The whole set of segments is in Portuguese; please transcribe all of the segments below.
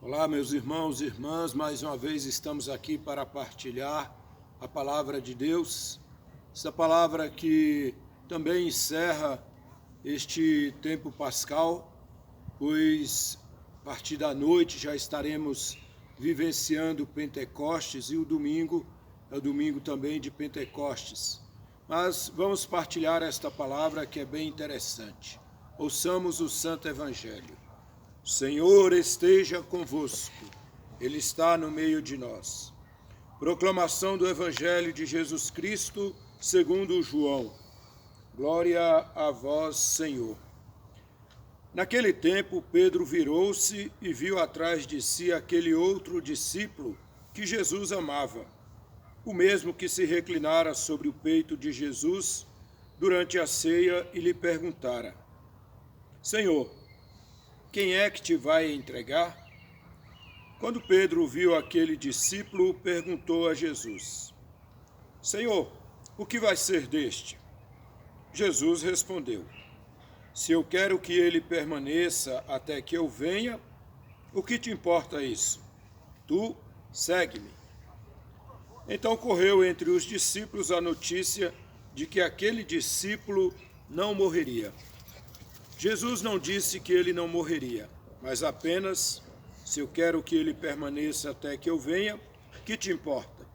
Olá, meus irmãos e irmãs, mais uma vez estamos aqui para partilhar a palavra de Deus, essa palavra que também encerra este tempo pascal, pois a partir da noite já estaremos vivenciando Pentecostes e o domingo é o domingo também de Pentecostes. Mas vamos partilhar esta palavra que é bem interessante. Ouçamos o Santo Evangelho. O Senhor esteja convosco, Ele está no meio de nós. Proclamação do Evangelho de Jesus Cristo, segundo João. Glória a vós, Senhor. Naquele tempo, Pedro virou-se e viu atrás de si aquele outro discípulo que Jesus amava, o mesmo que se reclinara sobre o peito de Jesus durante a ceia e lhe perguntara: Senhor, quem é que te vai entregar? Quando Pedro viu aquele discípulo, perguntou a Jesus: Senhor, o que vai ser deste? Jesus respondeu: Se eu quero que ele permaneça até que eu venha, o que te importa isso? Tu segue-me. Então correu entre os discípulos a notícia de que aquele discípulo não morreria. Jesus não disse que ele não morreria, mas apenas: se eu quero que ele permaneça até que eu venha, que te importa?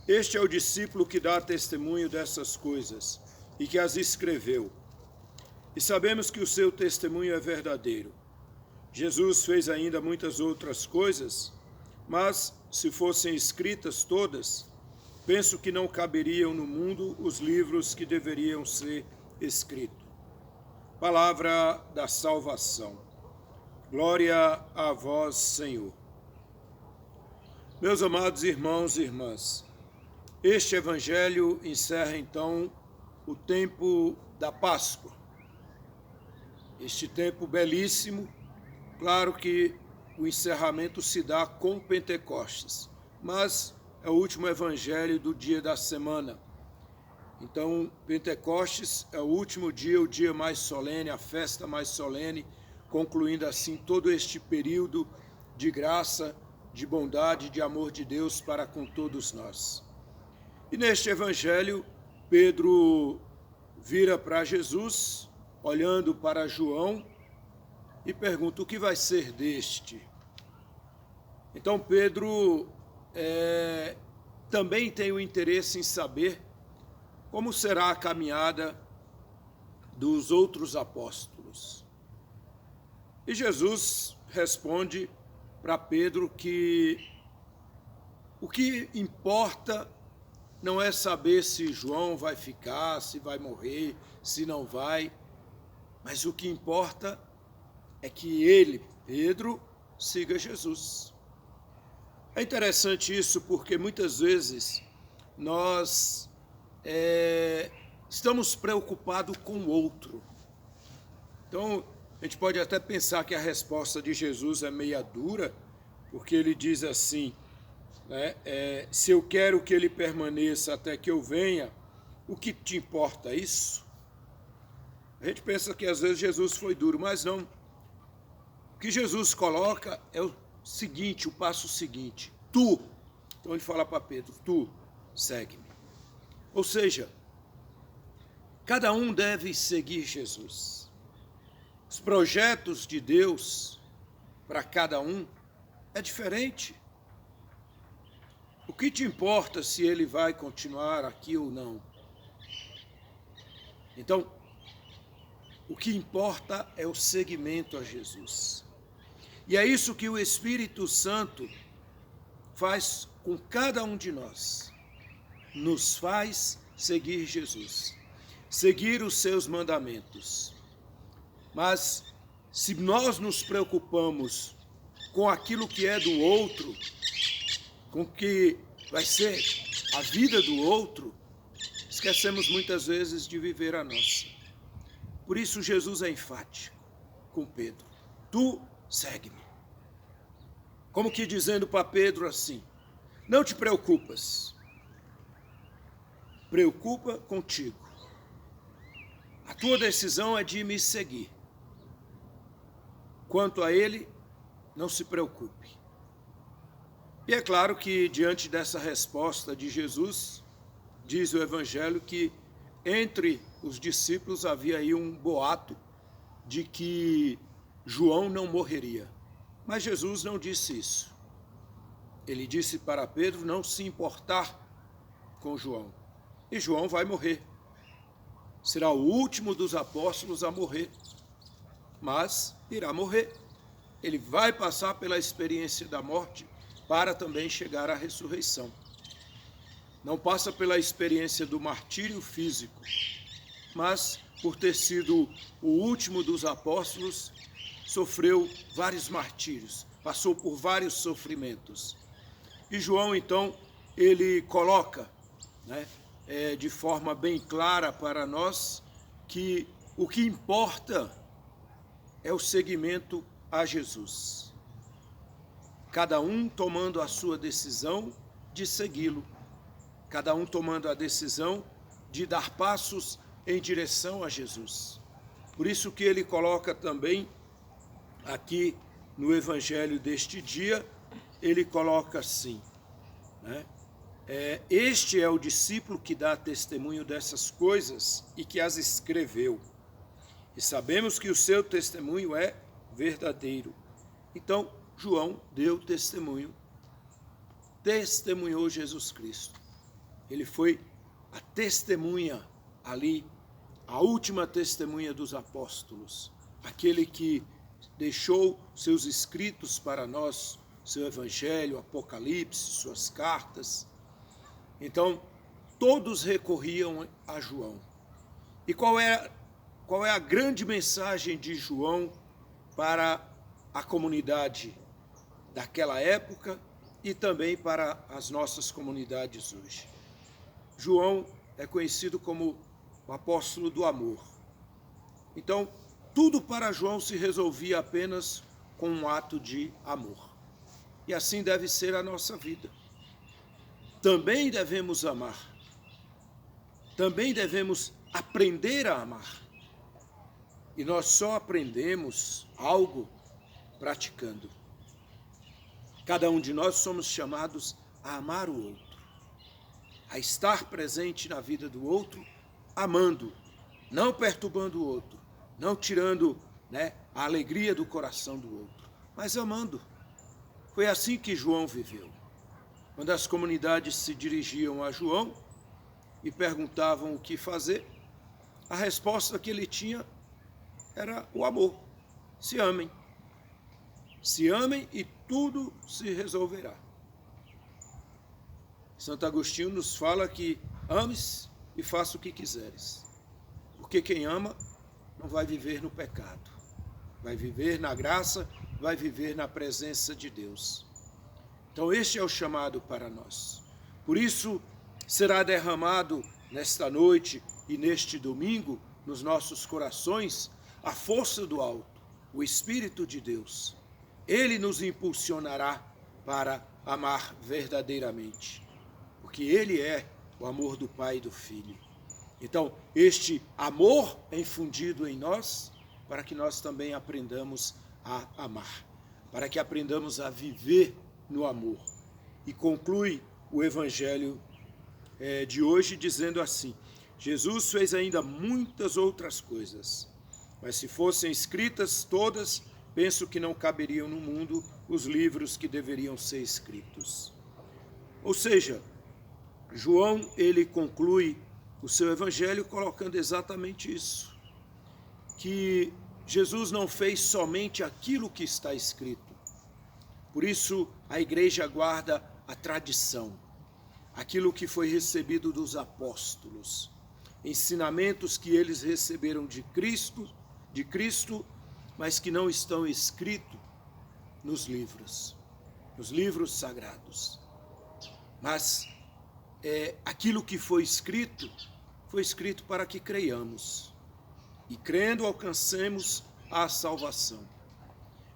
Este é o discípulo que dá testemunho dessas coisas e que as escreveu. E sabemos que o seu testemunho é verdadeiro. Jesus fez ainda muitas outras coisas, mas se fossem escritas todas, penso que não caberiam no mundo os livros que deveriam ser escritos. Palavra da salvação. Glória a vós, Senhor. Meus amados irmãos e irmãs, este evangelho encerra então o tempo da Páscoa. Este tempo belíssimo, claro que o encerramento se dá com Pentecostes, mas é o último evangelho do dia da semana. Então, Pentecostes é o último dia, o dia mais solene, a festa mais solene, concluindo assim todo este período de graça, de bondade, de amor de Deus para com todos nós. E neste evangelho, Pedro vira para Jesus, olhando para João, e pergunta: o que vai ser deste? Então Pedro também tem o interesse em saber como será a caminhada dos outros apóstolos. E Jesus responde para Pedro que o que importa não é saber se João vai ficar, se vai morrer, se não vai, mas o que importa é que ele, Pedro, siga Jesus. É interessante isso porque muitas vezes nós estamos preocupados com o outro. Então, a gente pode até pensar que a resposta de Jesus é meia dura, porque ele diz assim, né, se eu quero que ele permaneça até que eu venha, o que te importa isso? A gente pensa que às vezes Jesus foi duro, mas não. O que Jesus coloca é o seguinte, o passo seguinte: tu. Então ele fala para Pedro: tu, segue-me. Ou seja, cada um deve seguir Jesus. Os projetos de Deus para cada um é diferente. O que te importa se ele vai continuar aqui ou não? Então, o que importa é o seguimento a Jesus. E é isso que o Espírito Santo faz com cada um de nós. Nos faz seguir Jesus, seguir os seus mandamentos. Mas se nós nos preocupamos com aquilo que é do outro, com o que vai ser a vida do outro, esquecemos muitas vezes de viver a nossa. Por isso Jesus é enfático com Pedro: tu segue-me. Como que dizendo para Pedro assim: não te preocupas, preocupa contigo. A tua decisão é de me seguir. Quanto a ele, não se preocupe. E é claro que diante dessa resposta de Jesus, diz o Evangelho que entre os discípulos havia aí um boato de que João não morreria. Mas Jesus não disse isso. Ele disse para Pedro não se importar com João. E João vai morrer. Será o último dos apóstolos a morrer. Mas irá morrer. Ele vai passar pela experiência da morte para também chegar à ressurreição. Não passa pela experiência do martírio físico, mas por ter sido o último dos apóstolos, sofreu vários martírios, passou por vários sofrimentos. E João, então, ele coloca, de forma bem clara para nós que o que importa é o seguimento a Jesus. Cada um tomando a sua decisão de segui-lo. Cada um tomando a decisão de dar passos em direção a Jesus. Por isso que ele coloca também aqui no Evangelho deste dia, ele coloca assim, este é o discípulo que dá testemunho dessas coisas e que as escreveu. E sabemos que o seu testemunho é verdadeiro. Então, João deu testemunho, testemunhou Jesus Cristo. Ele foi a testemunha ali, a última testemunha dos apóstolos, aquele que deixou seus escritos para nós, seu Evangelho, Apocalipse, suas cartas. Então, todos recorriam a João. E qual é a grande mensagem de João para a comunidade daquela época e também para as nossas comunidades hoje? João é conhecido como o apóstolo do amor. Então, tudo para João se resolvia apenas com um ato de amor. E assim deve ser a nossa vida. Também devemos amar. Também devemos aprender a amar. E nós só aprendemos algo praticando. Cada um de nós somos chamados a amar o outro, a estar presente na vida do outro, amando, não perturbando o outro, não tirando a alegria do coração do outro, mas amando. Foi assim que João viveu. Quando as comunidades se dirigiam a João e perguntavam o que fazer, a resposta que ele tinha era o amor. Se amem. Se amem e tudo se resolverá. Santo Agostinho nos fala que ames e faça o que quiseres. Porque quem ama não vai viver no pecado. Vai viver na graça, vai viver na presença de Deus. Então este é o chamado para nós. Por isso será derramado nesta noite e neste domingo, nos nossos corações, a força do alto, o Espírito de Deus. Ele nos impulsionará para amar verdadeiramente, porque Ele é o amor do Pai e do Filho. Então, este amor é infundido em nós para que nós também aprendamos a amar, para que aprendamos a viver no amor. E conclui o Evangelho de hoje dizendo assim: Jesus fez ainda muitas outras coisas, mas se fossem escritas todas, penso que não caberiam no mundo os livros que deveriam ser escritos. Ou seja, João, ele conclui o seu evangelho colocando exatamente isso, que Jesus não fez somente aquilo que está escrito. Por isso, a igreja guarda a tradição, aquilo que foi recebido dos apóstolos, ensinamentos que eles receberam de Cristo, mas que não estão escritos nos livros sagrados. Mas aquilo que foi escrito para que creiamos, e crendo alcancemos a salvação.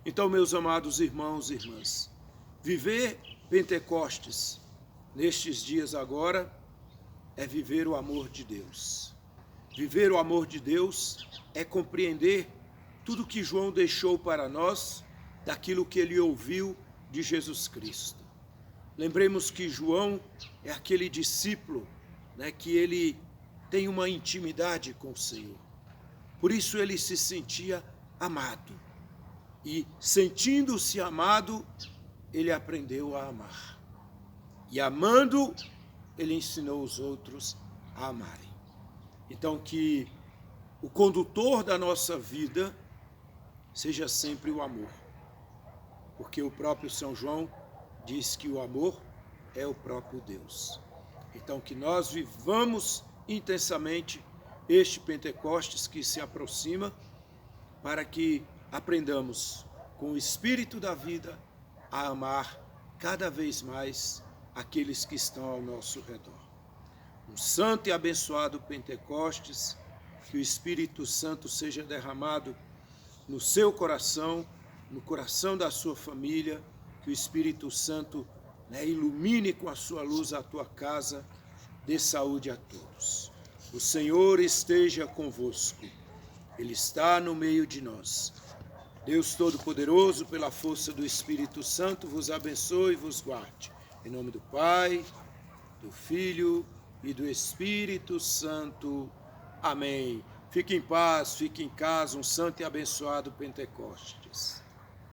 Então, meus amados irmãos e irmãs, viver Pentecostes nestes dias agora é viver o amor de Deus. Viver o amor de Deus é compreender tudo que João deixou para nós daquilo que ele ouviu de Jesus Cristo. Lembremos que João é aquele discípulo, né, que ele tem uma intimidade com o Senhor. Por isso ele se sentia amado. E sentindo-se amado, ele aprendeu a amar. E amando, ele ensinou os outros a amarem. Então que o condutor da nossa vida seja sempre o amor. Porque o próprio São João diz que o amor é o próprio Deus. Então que nós vivamos intensamente este Pentecostes que se aproxima, para que aprendamos com o Espírito da vida a amar cada vez mais aqueles que estão ao nosso redor. Um santo e abençoado Pentecostes, que o Espírito Santo seja derramado no seu coração, no coração da sua família, que o Espírito Santo, né, ilumine com a sua luz a tua casa, dê saúde a todos. O Senhor esteja convosco, Ele está no meio de nós. Deus Todo-Poderoso, pela força do Espírito Santo, vos abençoe e vos guarde. Em nome do Pai, do Filho e do Espírito Santo. Amém. Fique em paz, fique em casa, um santo e abençoado Pentecostes.